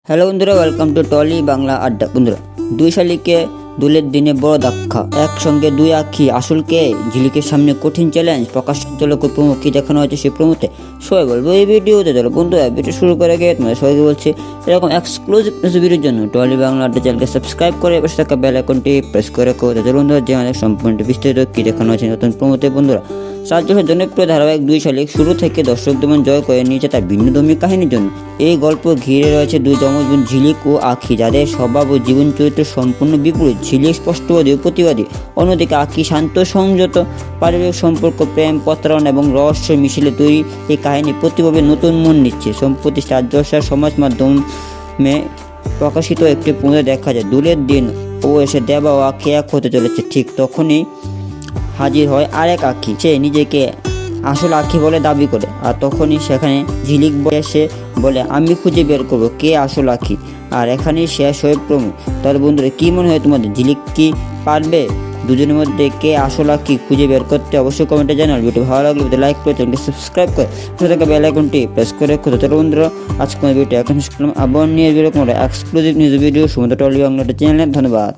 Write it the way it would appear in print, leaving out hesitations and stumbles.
Hello বন্ধুরা, welcome to trolley Bangla আড্ডা। বন্ধুরা, দুই শালিকে দুলের দিনে বড় ধাক্কা, একসঙ্গে দুই আঁখি আসলকে ঝিলিকের সামনে কঠিন চ্যালেঞ্জ। প্রকাশ চলকের প্রমো কি দেখানো হয়েছে সেই প্রমোতে সবাই বলবো এই ভিডিওতে। চলো বন্ধুরা, ভিডিও শুরু করে গিয়ে তোমাদের সবাইকে বলছি এরকম এক্সক্লুসিভ ভিডিওর জন্য টলি বাংলা আড্ডা চ্যানেলকে সাবস্ক্রাইব করে পাশে থাকা বেল আইকনটি প্রেস করে রাখো। তাদের বন্ধুরা যে অনেক সম্পূর্ণ বিস্তারিত কি দেখানো হয়েছে নতুন প্রমোতে। বন্ধুরা, 7 বছর জনপ্রিয় ধারাবাহিক দুই শালিক শুরু থেকে দর্শকদের মন জয় করে নিয়েছে তার ভিন্নধর্মী কাহিনীর জন্য। এই গল্প ঘিরে রয়েছে দুই যমজ বোন ঝিলিক ও আঁখি, যাদের স্বভাব ও জীবন চরিত্র সম্পূর্ণ বিপরীত। ঝিলিক স্পষ্টবাদী ও প্রতিবাদী, অন্যদিকে আঁখি শান্ত সংযত। পারিবারিক সম্পর্ক, প্রেম, প্রতারণা এবং রহস্য মিশিলে তৈরি এই কাহিনী প্রতিভাবে নতুন মন নিচ্ছে। সম্প্রতি স্টার জলসার সমাজ মাধ্যমে প্রকাশিত একটি প্রমোতে দেখা যায় দুলের দিন ও এসে দেবা ও আঁখি এক হতে চলেছে। ঠিক তখনই হাজির হয় আরেক আঁখি। সে নিজেকে আসল আঁখি বলে দাবি করে, আর তখনই সেখানে ঝিলিক এসে বলে আমি খুঁজে বের করবো কে আসল আঁখি। আর এখানেই শেষ হয়ে প্রমো। তাহলে বন্ধুরা, কী মনে হয় তোমাদের? ঝিলিক কি পারবে দুজনের মধ্যে কে আসল আঁখি খুঁজে বের করতে? অবশ্যই কমেন্টে জানাল। ভিডিও ভালো লাগলে লাইক করে চ্যানেলকে সাবস্ক্রাইব করে বেল আইকনটি প্রেস করে রাখো। তাহলে বন্ধুরা, আজকে ভিডিও এখন শেষ করলাম। আবার নিয়ে ভিডিও এক্সক্লুসিভ নিউজ ভিডিও সমুদ্র টলি বাংলা চ্যানেলে। ধন্যবাদ।